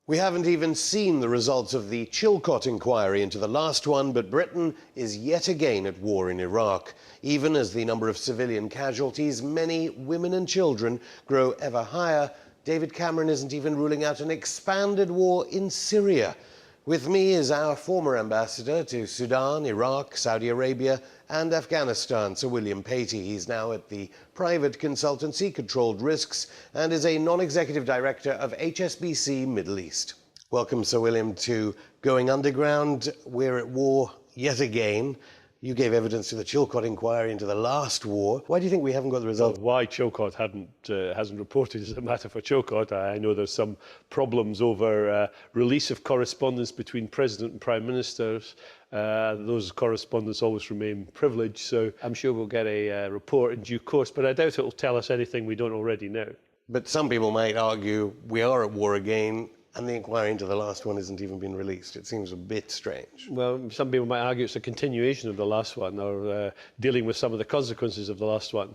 We haven't even seen the results of the Chilcot inquiry into the last one, but Britain is yet again at war in Iraq. Even as the number of civilian casualties, many women and children, grow ever higher, David Cameron isn't even ruling out an expanded war in Syria. With me is our former ambassador to Sudan, Iraq, Saudi Arabia and Afghanistan, Sir William Patey. He's now at the private consultancy Controlled Risks and is a non-executive director of HSBC Middle East. Welcome, Sir William, to Going Underground. We're at war yet again. You gave evidence to the Chilcot inquiry into the last war. Why do you think we haven't got the result? Well, why Chilcot hasn't reported is a matter for Chilcot. I know there's some problems over release of correspondence between President and Prime Ministers. Those correspondence always remain privileged, so I'm sure we'll get a report in due course, but I doubt it will tell us anything we don't already know. But some people might argue we are at war again, and the inquiry into the last one hasn't even been released. It seems a bit strange. Well, some people might argue it's a continuation of the last one, or dealing with some of the consequences of the last one.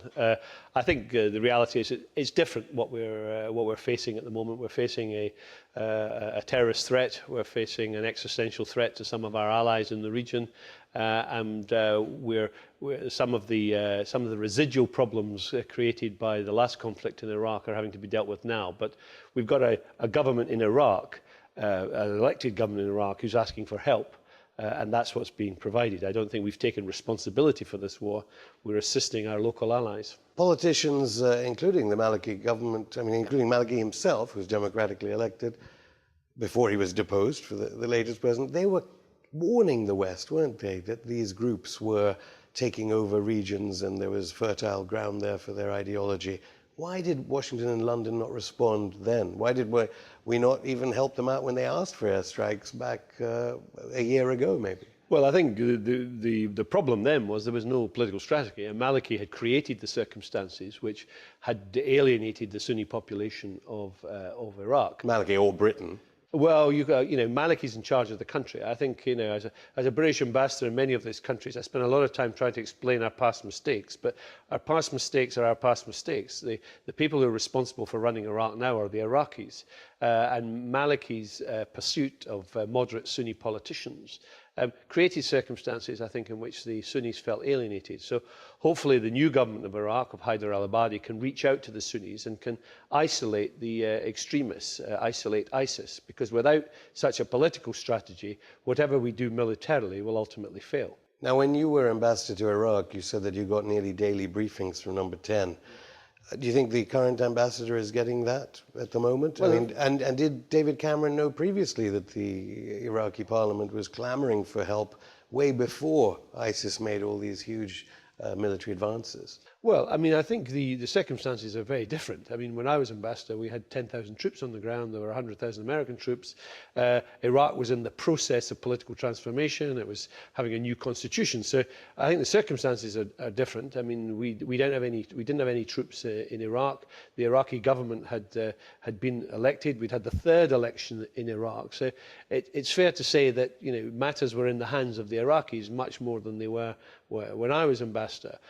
I think the reality is it's different what we're facing at the moment. We're facing a terrorist threat. We're facing an existential threat to some of our allies in the region, and some of the residual problems created by the last conflict in Iraq are having to be dealt with now. But we've got a government in Iraq, an elected government in Iraq, who's asking for help. And that's what's being provided. I don't think we've taken responsibility for this war. We're assisting our local allies. Politicians, including the Maliki government, including Maliki himself, who's democratically elected, before he was deposed for the latest president, they were warning the West, weren't they, that these groups were taking over regions and there was fertile ground there for their ideology. Why did Washington and London not respond then? Why did we not even help them out when they asked for airstrikes back a year ago, maybe? Well, I think the problem then was there was no political strategy, and Maliki had created the circumstances which had alienated the Sunni population of Iraq. Maliki or Britain? Well, Maliki's in charge of the country. I think, as a British ambassador in many of these countries, I spent a lot of time trying to explain our past mistakes. But our past mistakes are our past mistakes. The people who are responsible for running Iraq now are the Iraqis. And Maliki's pursuit of moderate Sunni politicians created circumstances, I think, in which the Sunnis felt alienated. So hopefully the new government of Iraq, of Haider al-Abadi, can reach out to the Sunnis and can isolate the extremists, isolate ISIS, because without such a political strategy, whatever we do militarily will ultimately fail. Now, when you were ambassador to Iraq, you said that you got nearly daily briefings from Number 10. Do you think the current ambassador is getting that at the moment? Well, and did David Cameron know previously that the Iraqi parliament was clamoring for help way before ISIS made all these huge military advances? Well, I think the circumstances are very different. When I was ambassador, we had 10,000 troops on the ground. There were 100,000 American troops. Iraq was in the process of political transformation. It was having a new constitution. So I think the circumstances are different. We didn't have any troops in Iraq. The Iraqi government had been elected. We'd had the third election in Iraq. So it's fair to say that matters were in the hands of the Iraqis much more than they were when I was ambassador.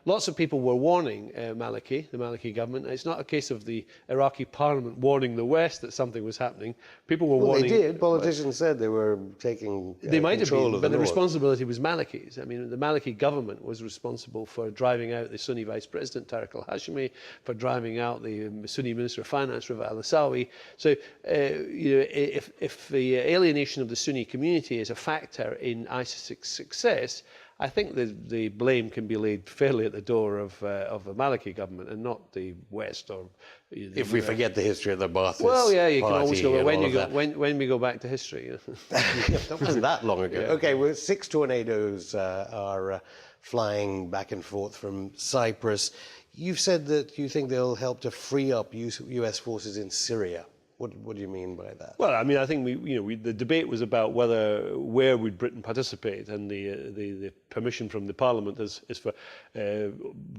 Lots of people were warning the Maliki government. It's not a case of the Iraqi parliament warning the West that something was happening. People were warning. They did. Politicians said they were taking they might have been, but the North. responsibility was Maliki's. The Maliki government was responsible for driving out the Sunni Vice President Tariq al-Hashimi, for driving out the Sunni Minister of Finance Rafa al-Asawi. So, if the alienation of the Sunni community is a factor in ISIS' success, I think the blame can be laid fairly at the door of the Maliki government and not the West. Or if we forget the history of the Ba'athist well, yeah, you can always go when we go back to history. That wasn't that long ago. Yeah. Okay, well, 6 tornadoes are flying back and forth from Cyprus. You've said that you think they'll help to free up US forces in Syria. What do you mean by that? Well, I think the debate was about where would Britain participate, and the permission from the Parliament is for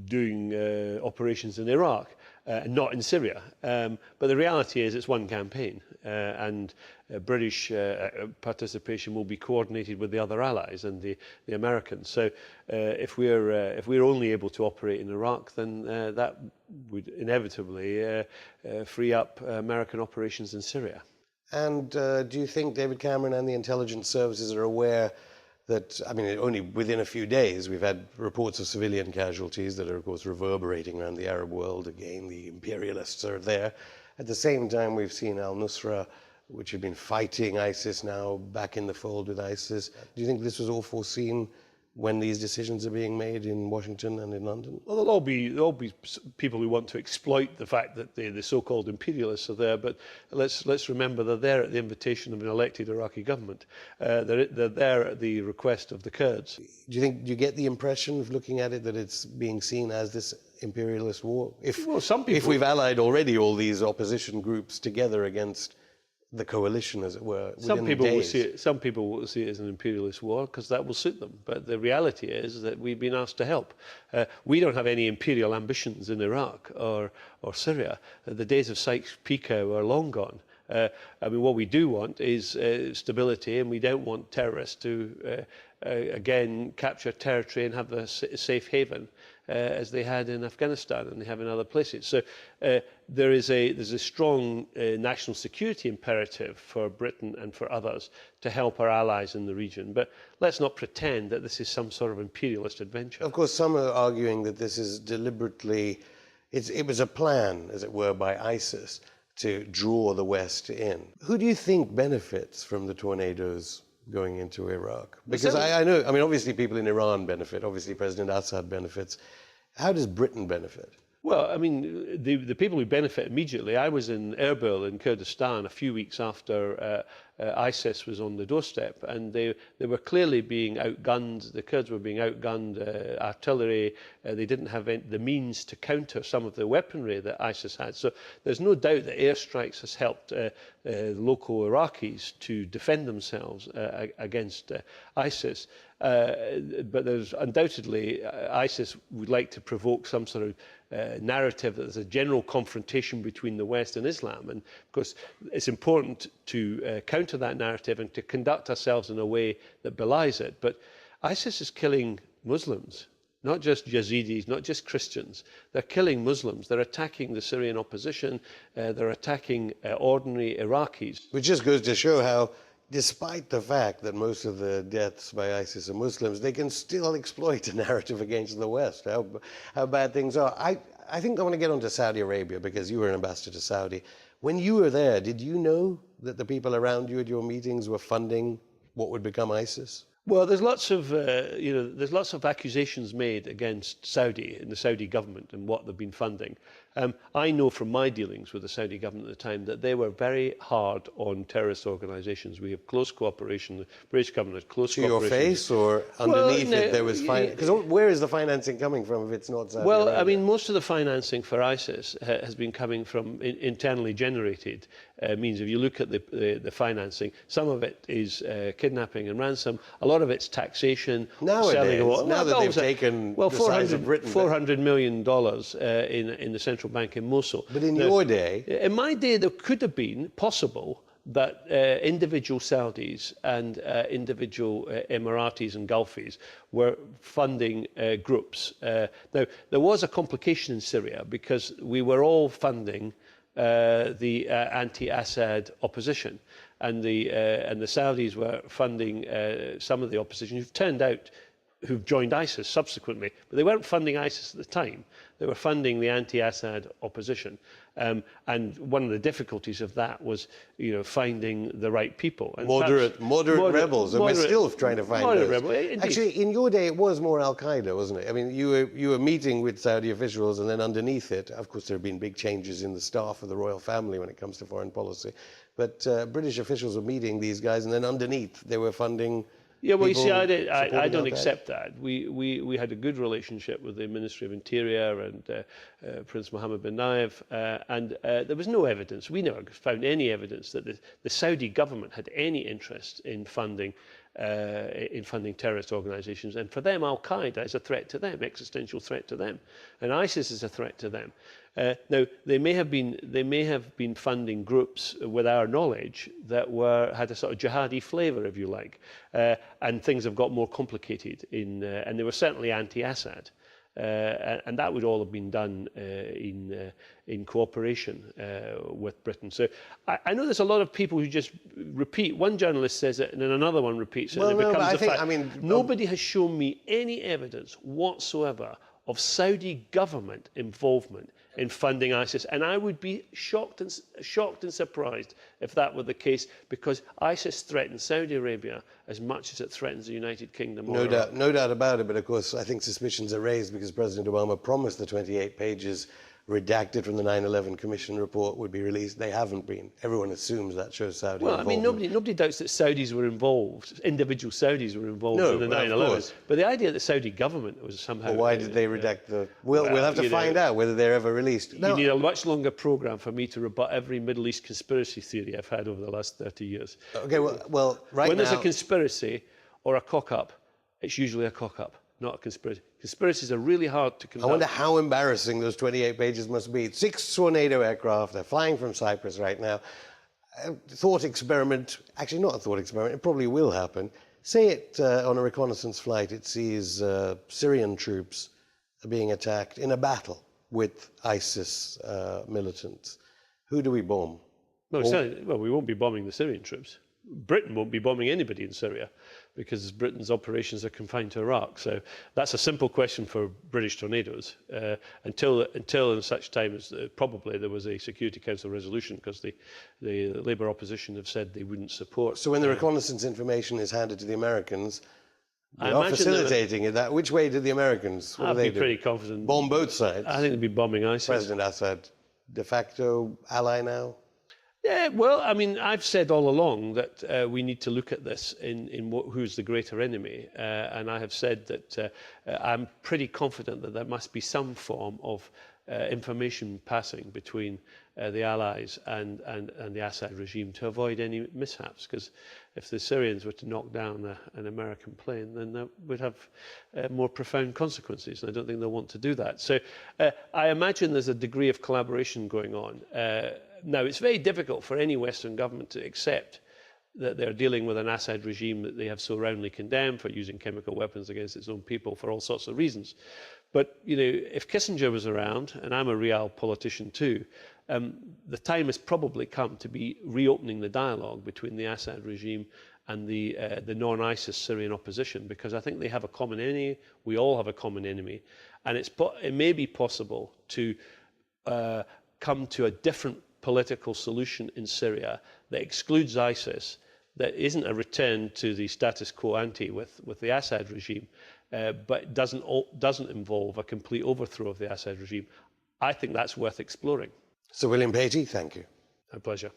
doing operations in Iraq, not in Syria. But the reality is it's one campaign, and British participation will be coordinated with the other allies and the Americans. So if we're only able to operate in Iraq, then that would inevitably free up American operations in Syria. And do you think David Cameron and the intelligence services are aware that, I mean, only within a few days we've had reports of civilian casualties that are, of course, reverberating around the Arab world. Again, the imperialists are there. At the same time, we've seen al-Nusra, which had been fighting ISIS, now back in the fold with ISIS. Do you think this was all foreseen when these decisions are being made in Washington and in London? Well, there'll be people who want to exploit the fact that the so-called imperialists are there, but let's remember they're there at the invitation of an elected Iraqi government. They're there at the request of the Kurds. Do you get the impression of looking at it that it's being seen as this imperialist war? If we've allied already all these opposition groups together against the coalition, as it were, some people will see it as an imperialist war because that will suit them. But the reality is that we've been asked to help. We don't have any imperial ambitions in Iraq or Syria. The days of Sykes-Picot are long gone. I mean, what we do want is stability, and we don't want terrorists to again capture territory and have a safe haven as they had in Afghanistan and they have in other places. So there's a strong national security imperative for Britain and for others to help our allies in the region. But let's not pretend that this is some sort of imperialist adventure. Of course, some are arguing that this is deliberately, it was a plan, as it were, by ISIS to draw the West in. Who do you think benefits from the tornadoes going into Iraq? Because I know, I mean, obviously people in Iran benefit, obviously President Assad benefits. How does Britain benefit? Well, I mean, the people who benefit immediately, I was in Erbil in Kurdistan a few weeks after ISIS was on the doorstep, and they were clearly being outgunned. The Kurds were being outgunned, artillery. They didn't have the means to counter some of the weaponry that ISIS had. So there's no doubt that airstrikes has helped local Iraqis to defend themselves against ISIS. But there's undoubtedly ISIS would like to provoke some sort of narrative that there's a general confrontation between the West and Islam, and of course it's important to counter that narrative and to conduct ourselves in a way that belies it. But ISIS is killing Muslims, not just Yazidis, not just Christians. They're killing Muslims. They're attacking the Syrian opposition. They're attacking ordinary Iraqis. Which just goes to show how, despite the fact that most of the deaths by ISIS are Muslims, they can still exploit a narrative against the West, how bad things are. I think I want to get on to Saudi Arabia, because you were an ambassador to Saudi. When you were there, did you know that the people around you at your meetings were funding what would become ISIS? Well, there's lots of accusations made against Saudi and the Saudi government and what they've been funding. I know from my dealings with the Saudi government at the time that they were very hard on terrorist organisations. We have close cooperation. The British government has close cooperation. To your face, or underneath it there was financing? Because where is the financing coming from if it's not Saudi Arabia? I mean, most of the financing for ISIS has been coming from internally generated means. If you look at the financing, some of it is kidnapping and ransom. A lot of it's taxation. Nowadays, now that they've taken the size of Britain. $400 million in the central bank in Mosul. But in your day? In my day, there could have been possible that individual Saudis and individual Emiratis and Gulfis were funding groups. Now, there was a complication in Syria because we were all funding the anti-Assad opposition, and the Saudis were funding some of the opposition who've turned out who've joined ISIS subsequently, but they weren't funding ISIS at the time. They were funding the anti-Assad opposition, and one of the difficulties of that was, finding the right people. And moderate rebels, and we're still trying to find those. Rebels. Actually, in your day, it was more Al-Qaeda, wasn't it? I mean, you were meeting with Saudi officials, and then underneath it, of course, there have been big changes in the staff of the royal family when it comes to foreign policy. But British officials were meeting these guys, and then underneath, they were funding. Yeah, well, you see, I don't accept that. We had a good relationship with the Ministry of Interior and Prince Mohammed bin Nayef, and there was no evidence. We never found any evidence that the Saudi government had any interest in funding terrorist organisations. And for them, Al-Qaeda is a threat to them, existential threat to them, and ISIS is a threat to them. Now, they may have been funding groups with our knowledge that had a sort of jihadi flavour, if you like, and things have got more complicated and they were certainly anti-Assad. And that would all have been done in cooperation with Britain. So I know there's a lot of people who just repeat. One journalist says it, and then another one repeats it, and it becomes a fact. I mean, nobody has shown me any evidence whatsoever of Saudi government involvement in funding ISIS, and I would be shocked and surprised if that were the case, because ISIS threatens Saudi Arabia as much as it threatens the United Kingdom. No doubt about it, but of course I think suspicions are raised because President Obama promised the 28 pages redacted from the 9/11 Commission report would be released. They haven't been. Everyone assumes that shows Saudi involvement. Well, I mean, nobody doubts that Saudis were involved, individual Saudis were involved in the 9/11. But the idea that the Saudi government was somehow... Well, why did they redact the... We'll have to find out whether they're ever released. You need a much longer programme for me to rebut every Middle East conspiracy theory I've had over the last 30 years. Okay, well, right now... When there's a conspiracy or a cock-up, it's usually a cock-up, not a conspiracy. Conspiracies are really hard to conduct. I wonder how embarrassing those 28 pages must be. 6 tornado aircraft, they're flying from Cyprus right now. A thought experiment, actually not a thought experiment, it probably will happen. Say it on a reconnaissance flight, it sees Syrian troops being attacked in a battle with ISIS militants. Who do we bomb? Well, we won't be bombing the Syrian troops. Britain won't be bombing anybody in Syria because Britain's operations are confined to Iraq. So that's a simple question for British tornadoes until in such time as probably there was a Security Council resolution, because the Labour opposition have said they wouldn't support. So when the reconnaissance information is handed to the Americans, they are facilitating it. Which way did the Americans? I'd be pretty confident. Bomb both sides? I think they'd be bombing ISIS. President Assad, de facto ally now? Yeah, well, I mean, I've said all along that we need to look at this in who's the greater enemy, and I have said that I'm pretty confident that there must be some form of information passing between the Allies and the Assad regime to avoid any mishaps, because if the Syrians were to knock down an American plane, then that would have more profound consequences, and I don't think they'll want to do that. So I imagine there's a degree of collaboration going on. Now, it's very difficult for any Western government to accept that they're dealing with an Assad regime that they have so roundly condemned for using chemical weapons against its own people for all sorts of reasons. But, you know, if Kissinger was around, and I'm a real politician too, the time has probably come to be reopening the dialogue between the Assad regime and the non-ISIS Syrian opposition, because I think they have a common enemy. We all have a common enemy, and it may be possible to come to a different political solution in Syria that excludes ISIS, that isn't a return to the status quo ante with the Assad regime, but doesn't involve a complete overthrow of the Assad regime. I think that's worth exploring. Sir William Patey, thank you. My pleasure.